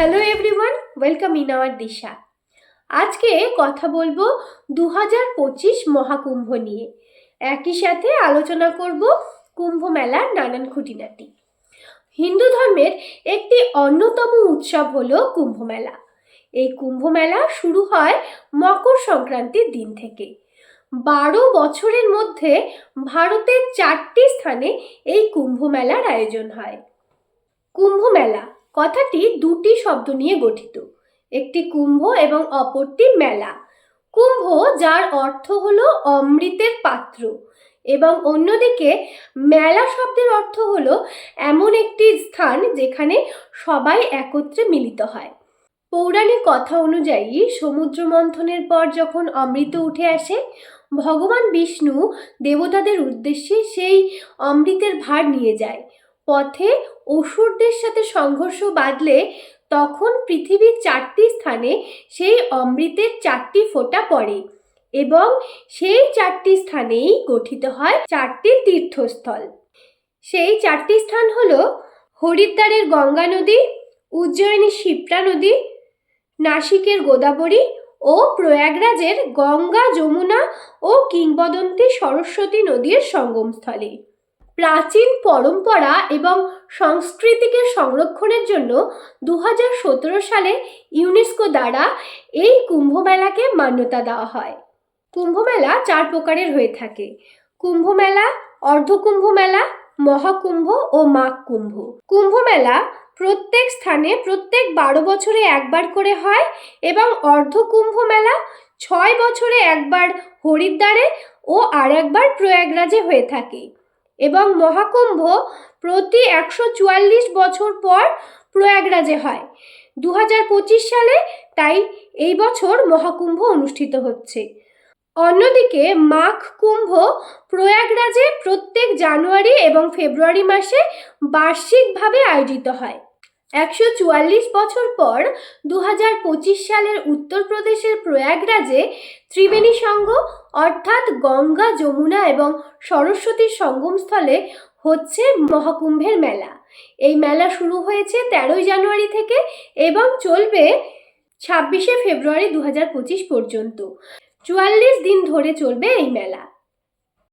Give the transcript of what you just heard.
Hello everyone, welcome in our Disha. আজকে কথা বলবো 2025 মহাকুম্ভ নিয়ে। একই সাথে আলোচনা করব কুম্ভ মেলার নানান খুঁটিনাটি। হিন্দু ধর্মের একটি অন্যতম উৎসব হলো কুম্ভ মেলা। এই কুম্ভ মেলা শুরু হয় মকর সংক্রান্তির দিন থেকে। 12 বছরের মধ্যে ভারতের 4টি স্থানে এই কুম্ভ মেলার আয়োজন হয়। কুম্ভ মেলা কথাটি দুটি শব্দ নিয়ে গঠিত, একটি কুম্ভ এবং অপরটি মেলা। কুম্ভ যার অর্থ হলো অমৃতের পাত্র এবং অন্যদিকে মেলা শব্দের অর্থ হলো এমন একটি স্থান যেখানে সবাই একত্রে মিলিত হয়। পৌরাণিক কথা অনুযায়ী সমুদ্র মন্থনের পর যখন অমৃত উঠে আসে, ভগবান বিষ্ণু দেবতাদের উদ্দেশ্যে সেই অমৃতের ভার নিয়ে যায়। পথে অসুরদের সাথে সংঘর্ষ বাঁধলে তখন পৃথিবীর 4টি স্থানে সেই অমৃতের 4টি ফোঁটা পড়ে এবং সেই 4টি স্থানেই গঠিত হয় 4টি তীর্থস্থল। সেই 4টি স্থান হলো হরিদ্বারের গঙ্গা নদী, উজ্জয়িনীর শিপ্রা নদী, নাসিকের গোদাবরী ও প্রয়াগরাজের গঙ্গা, যমুনা ও কিংবদন্তি সরস্বতী নদীর সঙ্গমস্থলে। প্রাচীন পরম্পরা এবং সংস্কৃতিকে সংরক্ষণের জন্য 2017 সালে ইউনেস্কো দ্বারা এই কুম্ভ মেলাকে মান্যতা দেওয়া হয়। কুম্ভ মেলা 4 প্রকারের হয়ে থাকে: কুম্ভ মেলা, অর্ধকুম্ভ মেলা, মহাকুম্ভ ও মাঘ কুম্ভ। কুম্ভ মেলা প্রত্যেক স্থানে প্রত্যেক 12 বছরে একবার করে হয় এবং অর্ধকুম্ভ মেলা 6 বছরে একবার হরিদ্বারে ও আর একবার প্রয়াগরাজে হয়ে থাকে এবং মহাকুম্ভ প্রতি 144 বছর পর প্রয়াগরাজে হয়। 2025 সালে তাই এই বছর মহাকুম্ভ অনুষ্ঠিত হচ্ছে। অন্যদিকে মাঘ কুম্ভ প্রয়াগরাজে প্রত্যেক জানুয়ারি এবং ফেব্রুয়ারি মাসে বার্ষিকভাবে আয়োজিত হয়। 144 বছর পর 2025 সালের উত্তরপ্রদেশের প্রয়াগরাজে ত্রিবেণী সঙ্গ অর্থাৎ গঙ্গা, যমুনা এবং সরস্বতীর সঙ্গমস্থলে হচ্ছে মহাকুম্ভের মেলা। এই মেলা শুরু হয়েছে 13 জানুয়ারি থেকে এবং চলবে 26 ফেব্রুয়ারি 2025 পর্যন্ত। 44 দিন ধরে চলবে এই মেলা।